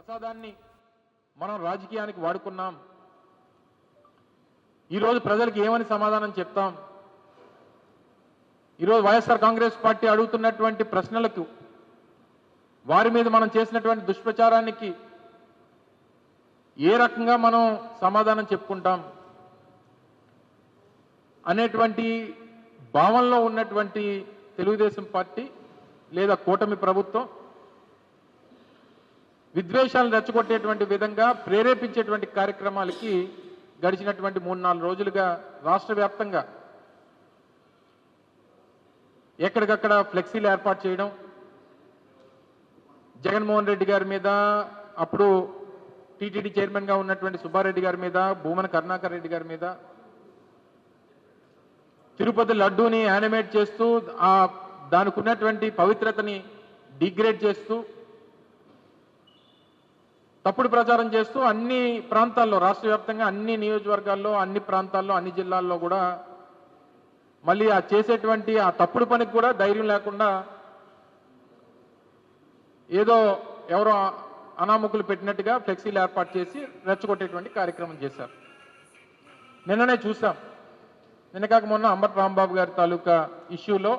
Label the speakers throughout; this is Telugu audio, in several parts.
Speaker 1: ప్రసాదాన్ని మనం రాజకీయానికి వాడుకున్నాం. ఈరోజు ప్రజలకు ఏమని సమాధానం చెప్తాం? ఈరోజు వైఎస్ఆర్ కాంగ్రెస్ పార్టీ అడుగుతున్నటువంటి ప్రశ్నలకు, వారి మీద మనం చేసినటువంటి దుష్ప్రచారానికి ఏ రకంగా మనం సమాధానం చెప్పుకుంటాం అనేటువంటి భావనలో ఉన్నటువంటి తెలుగుదేశం పార్టీ లేదా కూటమి ప్రభుత్వం విద్వేషాలను రెచ్చగొట్టేటువంటి విధంగా ప్రేరేపించేటువంటి కార్యక్రమాలకి గడిచినటువంటి 3-4 రోజులుగా రాష్ట్ర వ్యాప్తంగా ఎక్కడికక్కడ ఫ్లెక్సీలు ఏర్పాటు చేయడం, జగన్మోహన్ రెడ్డి గారి మీద, అప్పుడు టీటీడీ చైర్మన్గా ఉన్నటువంటి సుబ్బారెడ్డి గారి మీద, భూమన కరుణాకర్ రెడ్డి గారి మీద, తిరుపతి లడ్డూని యానిమేట్ చేస్తూ దానికి ఉన్నటువంటి పవిత్రతని డిగ్రేడ్ చేస్తూ తప్పుడు ప్రచారం చేస్తూ అన్ని ప్రాంతాల్లో, రాష్ట్ర వ్యాప్తంగా అన్ని నియోజకవర్గాల్లో, అన్ని ప్రాంతాల్లో, అన్ని జిల్లాల్లో కూడా మళ్ళీ చేసేటువంటి ఆ తప్పుడు పనికి కూడా ధైర్యం లేకుండా ఏదో ఎవరో అనామకులు పెట్టినట్టుగా ఫ్లెక్సీలు ఏర్పాటు చేసి రెచ్చగొట్టేటువంటి కార్యక్రమం చేశారు. నిన్ననే చూసాం. నిన్న కాక మొన్న అంబటి రాంబాబు గారి తాలూకా ఇష్యూలో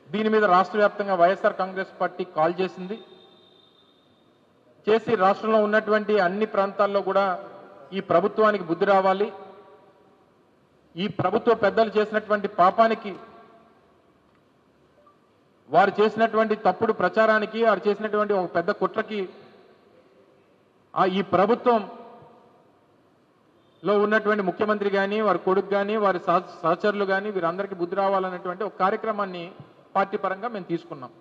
Speaker 1: దీని మీద రాష్ట్ర వ్యాప్తంగా వైఎస్ఆర్ కాంగ్రెస్ పార్టీ కాల్ చేసింది. చేసి రాష్ట్రంలో ఉన్నటువంటి అన్ని ప్రాంతాల్లో కూడా ఈ ప్రభుత్వానికి బుద్ధి రావాలి, ఈ ప్రభుత్వ పెద్దలు చేసినటువంటి పాపానికి, వారు చేసినటువంటి తప్పుడు ప్రచారానికి, వారు చేసినటువంటి ఒక పెద్ద కుట్రకి ఈ ప్రభుత్వంలో ఉన్నటువంటి ముఖ్యమంత్రి కానీ, వారి కొడుకు కానీ, వారి సహచరులు కానీ వీరందరికీ బుద్ధి రావాలన్నటువంటి ఒక కార్యక్రమాన్ని పార్టీ పరంగా మేము తీసుకున్నాం.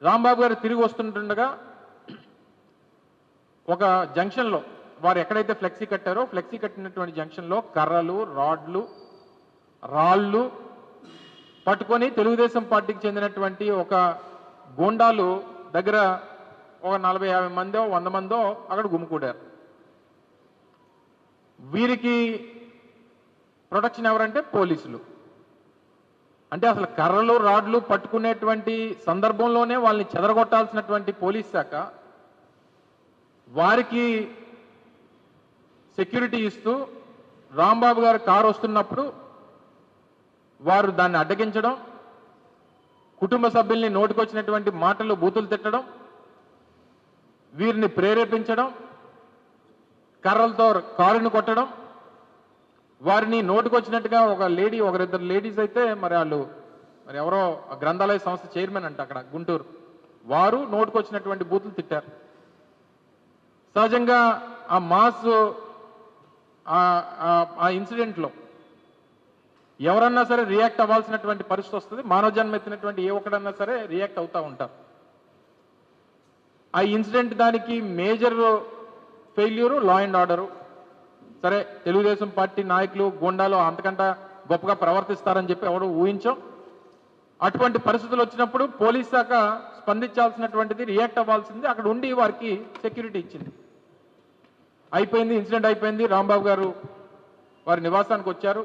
Speaker 1: రాంబాబు గారు తిరిగి వస్తుండగా ఒక జంక్షన్లో, వారు ఎక్కడైతే ఫ్లెక్సీ కట్టారో ఫ్లెక్సీ కట్టినటువంటి జంక్షన్లో కర్రలు, రాళ్ళు పట్టుకొని తెలుగుదేశం పార్టీకి చెందినటువంటి ఒక గూండాలు దగ్గర ఒక 40-50 మందో 100 మందో అక్కడ గుమికూడారు. వీరికి ప్రొటెక్షన్ ఎవరంటే పోలీసులు. అంటే అసలు కర్రలు, రాడ్లు పట్టుకునేటువంటి సందర్భంలోనే వాళ్ళని చెదరగొట్టాల్సినటువంటి పోలీస్ శాఖ వారికి సెక్యూరిటీ ఇస్తూ రాంబాబు గారు కారు వస్తున్నప్పుడు వారు దాన్ని అడ్డగించడం, కుటుంబ సభ్యుల్ని నోటికొచ్చినటువంటి మాటలు బూతులు తిట్టడం, వీరిని ప్రేరేపించడం, కర్రలతో కారుని కొట్టడం, వారిని నోటుకొచ్చినట్టుగా ఒకరిద్దరు లేడీస్ అయితే మరి ఎవరో గ్రంథాలయ సంస్థ చైర్మన్ అంట అక్కడ గుంటూరు, వారు నోటుకొచ్చినటువంటి బూతులు తిట్టారు. సహజంగా ఆ మాస్ ఆ ఇన్సిడెంట్లో ఎవరన్నా సరే రియాక్ట్ అవ్వాల్సినటువంటి పరిస్థితి వస్తుంది. మానవ జన్మ ఎత్తినటువంటి ఏ ఒక్కడన్నా సరే రియాక్ట్ అవుతూ ఉంటారు. ఆ ఇన్సిడెంట్ దానికి major failure law and order. సరే, తెలుగుదేశం పార్టీ నాయకులు, గూండాలు అంతకంటే గొప్పగా ప్రవర్తిస్తారని చెప్పి ఎవరు ఊహించాం. అటువంటి పరిస్థితులు వచ్చినప్పుడు పోలీస్ శాఖ స్పందించాల్సినటువంటిది, రియాక్ట్ అవ్వాల్సింది, అక్కడ ఉండి వారికి సెక్యూరిటీ ఇచ్చింది. అయిపోయింది, ఇన్సిడెంట్ అయిపోయింది. రాంబాబు గారు వారి నివాసానికి వచ్చారు.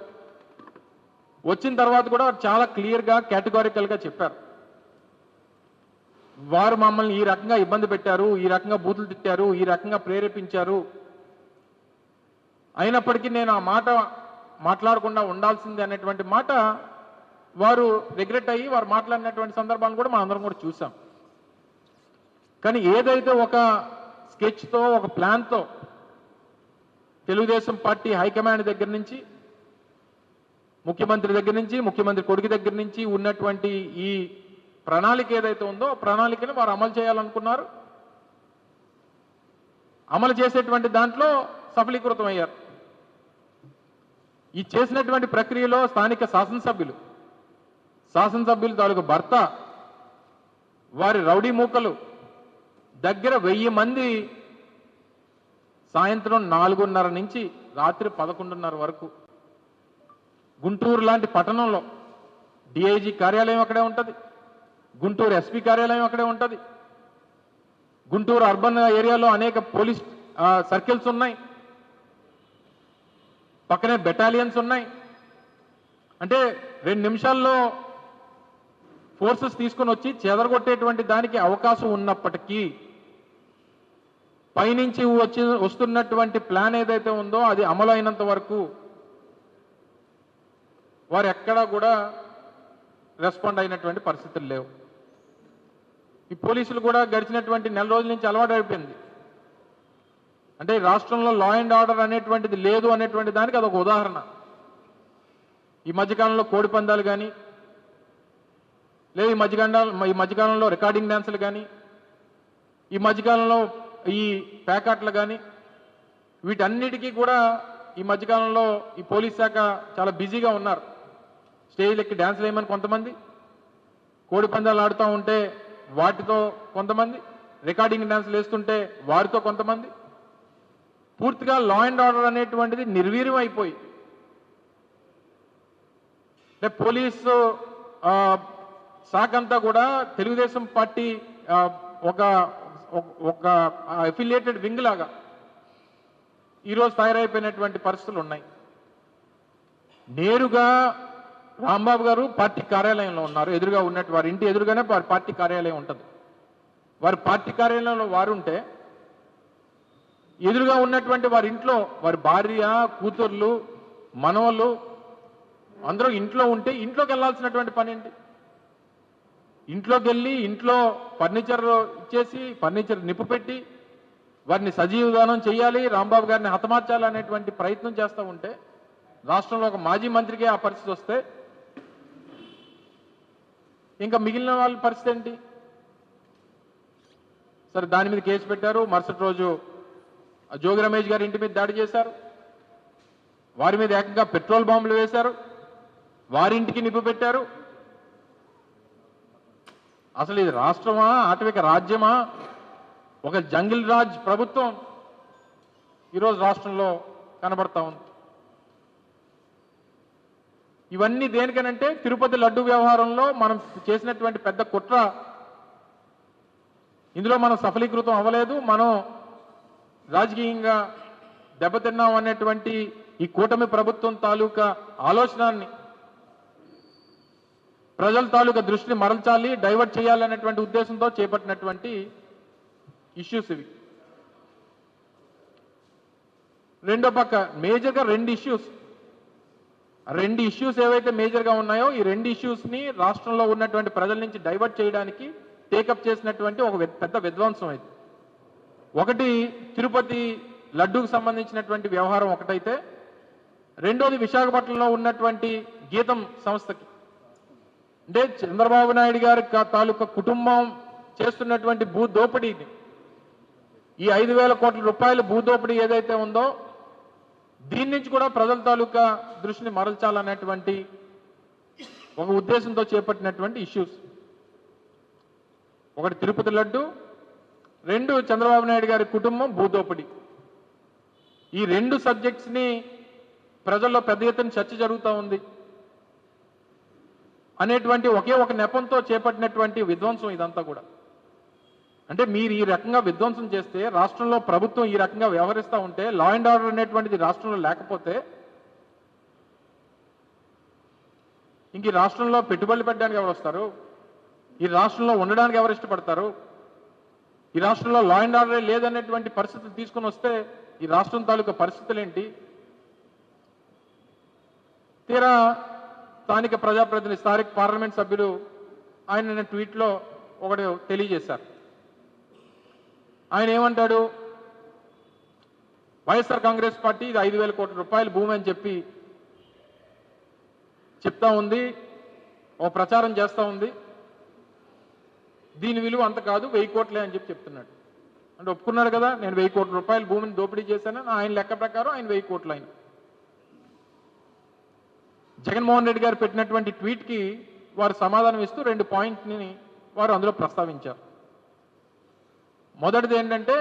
Speaker 1: వచ్చిన తర్వాత కూడా చాలా క్లియర్గా, కేటగారికల్గా చెప్పారు, వారు మమ్మల్ని ఈ రకంగా ఇబ్బంది పెట్టారు, ఈ రకంగా బూతులు తిట్టారు, ఈ రకంగా ప్రేరేపించారు. అయినప్పటికీ నేను ఆ మాట మాట్లాడకుండా ఉండాల్సింది అనేటువంటి మాట వారు రిగ్రెట్ అయ్యి వారు మాట్లాడినటువంటి సందర్భాలను కూడా మనందరం కూడా చూసాం. కానీ ఏదైతే ఒక స్కెచ్తో, ఒక ప్లాన్తో తెలుగుదేశం పార్టీ హైకమాండ్ దగ్గర నుంచి, ముఖ్యమంత్రి దగ్గర నుంచి, ముఖ్యమంత్రి కొడుకు దగ్గర నుంచి ఉన్నటువంటి ఈ ప్రణాళిక ఏదైతే ఉందో ఆ ప్రణాళికను వారు అమలు చేయాలనుకున్నారు. అమలు చేసేటువంటి దాంట్లో సఫలీకృతం అయ్యారు. ఈ చేసినటువంటి ప్రక్రియలో స్థానిక శాసనసభ్యులు తాలూకు భర్త, వారి రౌడీ మూకలు దగ్గర 1000 మంది సాయంత్రం 4:30 నుంచి రాత్రి 11:30 వరకు గుంటూరు లాంటి పట్టణంలో డిఐజీ కార్యాలయం అక్కడే ఉంటుంది, గుంటూరు ఎస్పీ కార్యాలయం అక్కడే ఉంటుంది, గుంటూరు అర్బన్ ఏరియాలో అనేక పోలీస్ సర్కిల్స్ ఉన్నాయి, పక్కనే బెటాలియన్స్ ఉన్నాయి. అంటే 2 నిమిషాల్లో ఫోర్సెస్ తీసుకొని వచ్చి చెదరగొట్టేటువంటి దానికి అవకాశం ఉన్నప్పటికీ పైనుంచి వస్తున్నటువంటి ప్లాన్ ఏదైతే ఉందో అది అమలు అయినంత వరకు వారు ఎక్కడా కూడా రెస్పాండ్ అయినటువంటి పరిస్థితులు లేవు. ఈ పోలీసులు కూడా గడిచినటువంటి నెల రోజుల నుంచి అలవాటు అయిపోయింది. అంటే రాష్ట్రంలో లా అండ్ ఆర్డర్ అనేటువంటిది లేదు అనేటువంటి దానికి అదొక ఉదాహరణ. ఈ మధ్యకాలంలో కోడి పందాలు కానీ, లేదు ఈ మధ్యకాలంలో రికార్డింగ్ డ్యాన్సులు కానీ, ఈ మధ్యకాలంలో ఈ ప్యాకాట్లు కానీ, వీటన్నిటికీ కూడా ఈ మధ్యకాలంలో ఈ పోలీస్ శాఖ చాలా బిజీగా ఉన్నారు. స్టేజ్లు ఎక్కి డ్యాన్సులు వేయమని కొంతమంది, కోడి పందాలు ఆడుతూ ఉంటే వాటితో కొంతమంది, రికార్డింగ్ డ్యాన్సులు వేస్తుంటే వారితో కొంతమంది, పూర్తిగా లా అండ్ ఆర్డర్ అనేటువంటిది నిర్వీర్యం అయిపోయి అంటే పోలీసు శాఖ అంతా కూడా తెలుగుదేశం పార్టీ ఒక ఒక అఫిలియేటెడ్ వింగ్ లాగా ఈరోజు తయారైపోయినటువంటి పరిస్థితులు ఉన్నాయి. నేరుగా రాంబాబు గారు పార్టీ కార్యాలయంలో ఉన్నారు. ఎదురుగా ఉన్నట్టు వారి ఇంటి ఎదురుగానే వారి పార్టీ కార్యాలయం ఉంటుంది. వారి పార్టీ కార్యాలయంలో వారు ఉంటే ఎదురుగా ఉన్నటువంటి వారి ఇంట్లో వారి భార్య, కూతుర్లు, మనవళ్ళు అందరూ ఇంట్లో ఉంటే ఇంట్లోకి వెళ్ళాల్సినటువంటి పని ఏంటి? ఇంట్లోకి వెళ్ళి ఇంట్లో ఫర్నిచర్ ఇచ్చేసి ఫర్నిచర్ నిప్పు పెట్టి వారిని సజీవదానం చేయాలి, రాంబాబు గారిని హతమార్చాలి అనేటువంటి ప్రయత్నం చేస్తూ ఉంటే రాష్ట్రంలో ఒక మాజీ మంత్రికి ఆ పరిస్థితి వస్తే ఇంకా మిగిలిన వాళ్ళ పరిస్థితి ఏంటి? సరే, దాని మీద కేసు పెట్టారు. మరుసటి రోజు జోగి రమేష్ గారి ఇంటి మీద దాడి చేశారు. వారి మీద ఏకంగా పెట్రోల్ బాంబులు వేశారు. వారింటికి నిప్పు పెట్టారు. అసలు ఇది రాష్ట్రమా, ఆటవిక రాజ్యమా, ఒక జంగిల్ రాజ్ ప్రభుత్వం ఈరోజు రాష్ట్రంలో కనబడతా ఉంది. ఇవన్నీ దేనికనంటే తిరుపతి లడ్డు వ్యవహారంలో మనం చేసినటువంటి పెద్ద కుట్ర, ఇందులో మనం సఫలీకృతం అవ్వలేదు, మనం రాజకీయంగా దెబ్బతిన్నాం అనేటువంటి ఈ కూటమి ప్రభుత్వం తాలూకా ఆలోచనాన్ని ప్రజల తాలూకా దృష్టిని మరల్చాలి, డైవర్ట్ చేయాలనేటువంటి ఉద్దేశంతో చేపట్టినటువంటి ఇష్యూస్ ఇవి. రెండో పక్క మేజర్గా రెండు ఇష్యూస్ ఏవైతే మేజర్గా ఉన్నాయో ఈ రెండు ఇష్యూస్ని రాష్ట్రంలో ఉన్నటువంటి ప్రజల నుంచి డైవర్ట్ చేయడానికి టేకప్ చేసినటువంటి ఒక పెద్ద విధ్వంసం ఇది. ఒకటి తిరుపతి లడ్డూకు సంబంధించినటువంటి వ్యవహారం ఒకటైతే, రెండోది విశాఖపట్నంలో ఉన్నటువంటి గీతం సంస్థకి, అంటే చంద్రబాబు నాయుడు గారి తాలూకా కుటుంబం చేస్తున్నటువంటి భూ దోపిడీని, ఈ 5,000 కోట్ల రూపాయల భూ దోపిడీ ఏదైతే ఉందో దీని నుంచి కూడా ప్రజల తాలూకా దృష్టిని మరల్చాలనేటువంటి ఒక ఉద్దేశంతో చేపట్టినటువంటి ఇష్యూస్. ఒకటి తిరుపతి లడ్డు, రెండు చంద్రబాబు నాయుడు గారి కుటుంబం భూదోపిడి. ఈ రెండు సబ్జెక్ట్స్ని ప్రజల్లో పెద్ద ఎత్తున చర్చ జరుగుతూ ఉంది అనేటువంటి ఒకే ఒక నెపంతో చేపట్టినటువంటి విధ్వంసం ఇదంతా కూడా. అంటే మీరు ఈ రకంగా విధ్వంసం చేస్తే, రాష్ట్రంలో ప్రభుత్వం ఈ రకంగా వ్యవహరిస్తూ ఉంటే, లా అండ్ ఆర్డర్ అనేటువంటిది రాష్ట్రంలో లేకపోతే ఇంక ఈ రాష్ట్రంలో పెట్టుబడులు పెట్టడానికి ఎవరు వస్తారు? ఈ రాష్ట్రంలో ఉండడానికి ఎవరు ఇష్టపడతారు? ఈ రాష్ట్రంలో లా అండ్ ఆర్డర్ లేదనేటువంటి పరిస్థితులు తీసుకొని వస్తే ఈ రాష్ట్రం తాలూకా పరిస్థితులు ఏంటి? తీరా స్థానిక ప్రజాప్రతినిధి, స్థానిక పార్లమెంట్ సభ్యులు ఆయన ట్వీట్లో ఒకటి తెలియజేశారు. ఆయన ఏమంటాడు? వైఎస్ఆర్ కాంగ్రెస్ పార్టీ ఇది 5,000 కోట్ల రూపాయల భూమి అని చెప్తా ఉంది, ఓ ప్రచారం చేస్తూ ఉంది. దీని విలువ అంత కాదు, 1000 కోట్లే అని చెప్తున్నాడు. అంటే ఒప్పుకున్నాడు కదా, నేను 1000 కోట్ల రూపాయల భూమిని దోపిడీ చేశాను, ఆయన లెక్క ప్రకారం ఆయన 1000 కోట్లు ఆయన. జగన్మోహన్ రెడ్డి గారు పెట్టినటువంటి ట్వీట్కి వారు సమాధానం ఇస్తూ 2 పాయింట్ని వారు అందులో ప్రస్తావించారు. మొదటిది ఏంటంటే,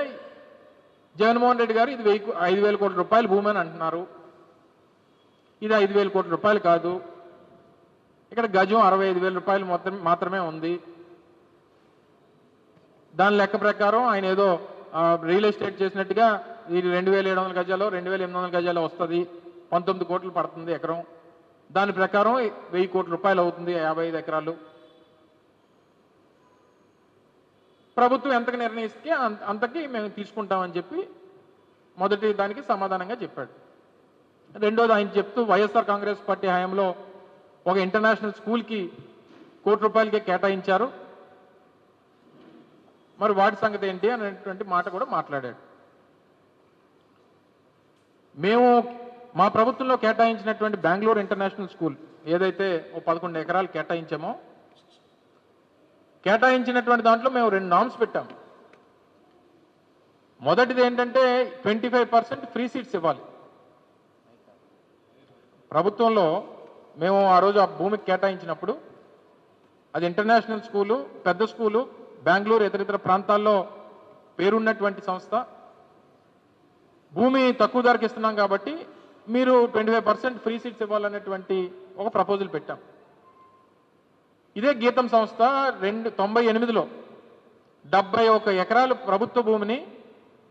Speaker 1: జగన్మోహన్ రెడ్డి గారు ఇది 5,000 కోట్ల రూపాయల భూమి అని అంటున్నారు. ఇది 5,000 కోట్ల రూపాయలు కాదు, ఇక్కడ గజం 65,000 రూపాయలు మాత్రమే ఉంది. దాని లెక్క ప్రకారం ఆయన ఏదో రియల్ ఎస్టేట్ చేసినట్టుగా ఇది 2,700 గజాలు 2,800 గజాలు వస్తుంది, 19 కోట్లు పడుతుంది ఎకరం. దాని ప్రకారం 1000 కోట్ల రూపాయలు అవుతుంది 55 ఎకరాలు. ప్రభుత్వం ఎంతకు నిర్ణయిస్తే అంతకి మేము తీసుకుంటామని చెప్పి మొదటి దానికి సమాధానంగా చెప్పాడు. రెండోది ఆయన చెప్తూ వైఎస్ఆర్ కాంగ్రెస్ పార్టీ హయాంలో ఒక ఇంటర్నేషనల్ స్కూల్కి ₹1,00,00,000 కేటాయించారు, మరి వాటి సంగతి ఏంటి అనేటువంటి మాట కూడా మాట్లాడాడు. మేము మా ప్రభుత్వంలో కేటాయించినటువంటి బెంగళూరు ఇంటర్నేషనల్ స్కూల్ ఏదైతే 11 ఎకరాలు కేటాయించామో, కేటాయించినటువంటి దాంట్లో మేము 2 నామ్స్ పెట్టాం. మొదటిది ఏంటంటే 25% ఫ్రీ సీట్స్ ఇవ్వాలి. ప్రభుత్వంలో మేము ఆ రోజు ఆ భూమికి కేటాయించినప్పుడు అది ఇంటర్నేషనల్ స్కూలు, పెద్ద స్కూలు, బెంగళూరు ఇతర ప్రాంతాల్లో పేరున్నటువంటి సంస్థ. భూమి తక్కువ ధరకి ఇస్తున్నాం కాబట్టి మీరు 25% ఫ్రీ సీట్స్ ఇవ్వాలనేటువంటి ఒక ప్రపోజల్ పెట్టాం. ఇదే గీతం సంస్థ 98లో 71 ఎకరాలు ప్రభుత్వ భూమిని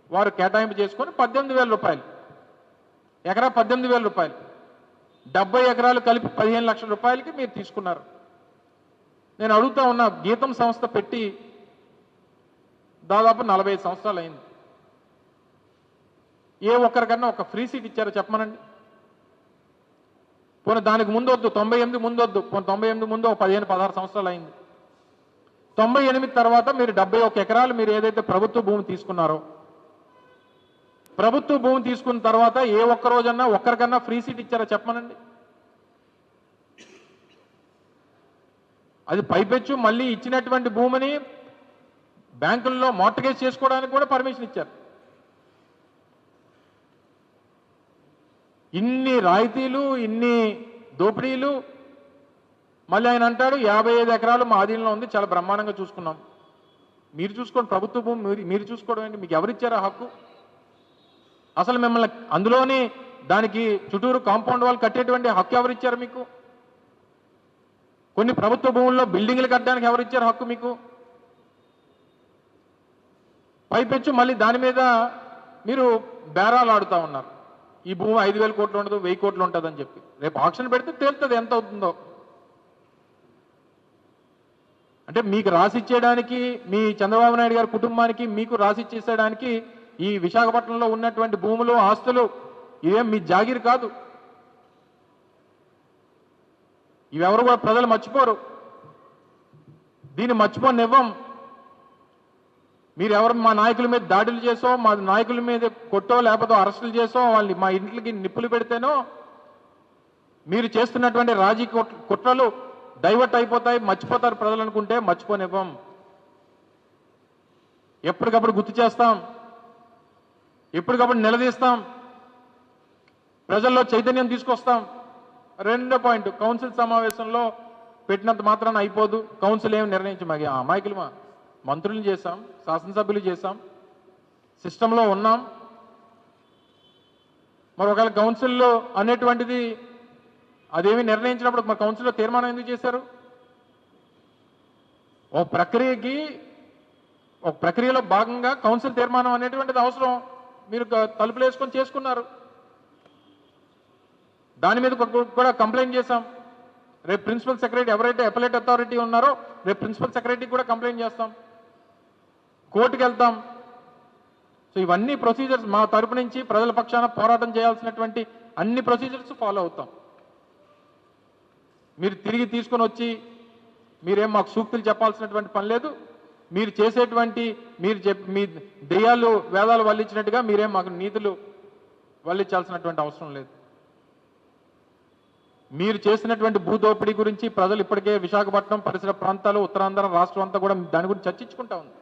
Speaker 1: వారు కేటాయింపు చేసుకొని ₹18,000, ఎకరా ₹18,000, 70 ఎకరాలు కలిపి ₹15 లక్షల మీరు తీసుకున్నారు. నేను అడుగుతా ఉన్నా, గీతం సంస్థ పెట్టి దాదాపు 45 సంవత్సరాలు అయింది. ఏ ఒక్కరికన్నా ఒక ఫ్రీ సీట్ ఇచ్చారో చెప్పమనండి. పోనీ దానికి ముందు వద్దు, 98 ముందు వద్దు, పోనీ 98 ముందు 15-16 సంవత్సరాలు అయింది. 98 తర్వాత మీరు 71 ఎకరాలు మీరు ఏదైతే ప్రభుత్వ భూమి తీసుకున్నారో, ప్రభుత్వ భూమి తీసుకున్న తర్వాత ఏ ఒక్క రోజన్నా ఒక్కరికన్నా ఫ్రీ సీట్ ఇచ్చారో చెప్పమనండి. అది పైపెచ్చు మళ్ళీ ఇచ్చినటువంటి భూమిని బ్యాంకుల్లో మార్టగేజ్ చేసుకోవడానికి కూడా పర్మిషన్ ఇచ్చారు. ఇన్ని రాయితీలు, ఇన్ని దోపిడీలు, మళ్ళీ ఆయన అంటాడు 55 ఎకరాలు మా ఆధీనంలో ఉంది, చాలా బ్రహ్మాండంగా చూసుకున్నాం. మీరు చూసుకోండి, ప్రభుత్వ భూమి మీరు చూసుకోవడం ఏంటి? మీకు ఎవరిచ్చారు ఆ హక్కు? అసలు మిమ్మల్ని అందులోని దానికి చుట్టూరు కాంపౌండ్ వాల్ కట్టేటువంటి హక్కు ఎవరిచ్చారు మీకు? కొన్ని ప్రభుత్వ భూముల్లో బిల్డింగ్లు కట్టడానికి ఎవరిచ్చారు హక్కు మీకు? పైపెచ్చు మళ్ళీ దాని మీద మీరు బేరాలు ఆడుతూ ఉన్నారు. ఈ భూమి 5,000 కోట్లు ఉండదు, 1,000 కోట్లు ఉంటుందని చెప్పి. రేపు ఆక్షన్ పెడితే తేలుతుంది ఎంత అవుతుందో. అంటే మీకు రాసిచ్చేయడానికి, మీ చంద్రబాబు నాయుడు గారి కుటుంబానికి మీకు రాసిచ్చేసేయడానికి ఈ విశాఖపట్నంలో ఉన్నటువంటి భూములు, ఆస్తులు ఇవేం మీ జాగిరి కాదు. ఇవెవరు కూడా ప్రజలు మర్చిపోరు. దీన్ని మర్చిపోనివ్వం. మీరు ఎవరు మా నాయకుల మీద దాడులు చేసో, మా నాయకుల మీద కొట్టో, లేకపోతే అరెస్టులు చేసో, వాళ్ళని మా ఇంట్లకి నిప్పులు పెడితేనో మీరు చేస్తున్నటువంటి రాజకీయ కుట్రలు డైవర్ట్ అయిపోతాయి, మర్చిపోతారు ప్రజలు అనుకుంటే మర్చిపోనివ్వం. ఎప్పటికప్పుడు గుర్తు చేస్తాం, ఎప్పటికప్పుడు నిలదీస్తాం, ప్రజల్లో చైతన్యం తీసుకొస్తాం. రెండో పాయింట్, కౌన్సిల్ సమావేశంలో పెట్టినంత మాత్రాన అయిపోదు. కౌన్సిల్ ఏమి నిర్ణయించి అమాయకులు మంత్రులు చేశాం, శాసనసభ్యులు చేశాం, సిస్టంలో ఉన్నాం. మరి ఒకవేళ కౌన్సిల్లో అనేటువంటిది అదేమి నిర్ణయించినప్పుడు మరి కౌన్సిల్లో తీర్మానం ఎందుకు చేశారు? ఒక ప్రక్రియలో భాగంగా కౌన్సిల్ తీర్మానం అనేటువంటిది అవసరం. మీరు తలుపులు వేసుకొని చేసుకున్నారు. దాని మీద కూడా కంప్లైంట్ చేశాం. రేపు ప్రిన్సిపల్ సెక్రటరీ ఎవరైతే అపెలేట్ అథారిటీ ఉన్నారో రేపు ప్రిన్సిపల్ సెక్రటరీ కూడా కంప్లైంట్ చేస్తాం, కోర్టుకు వెళ్తాం. సో ఇవన్నీ ప్రొసీజర్స్ మా తరపు నుంచి ప్రజల పక్షాన పోరాటం చేయాల్సినటువంటి అన్ని ప్రొసీజర్స్ ఫాలో అవుతాం. మీరు తిరిగి తీసుకొని వచ్చి మీరేం మాకు సూక్తులు చెప్పాల్సినటువంటి పని లేదు. మీరు చేసేటువంటి మీ దెయ్యాలు వేదాలు వల్లించినట్టుగా మీరేం మాకు నీతులు వల్లించాల్సినటువంటి అవసరం లేదు. మీరు చేసినటువంటి భూదోపిడీ గురించి ప్రజలు ఇప్పటికే విశాఖపట్నం పరిసర ప్రాంతాలు, ఉత్తరాంధ్ర రాష్ట్రం అంతా కూడా దాని గురించి చర్చించుకుంటా ఉంది.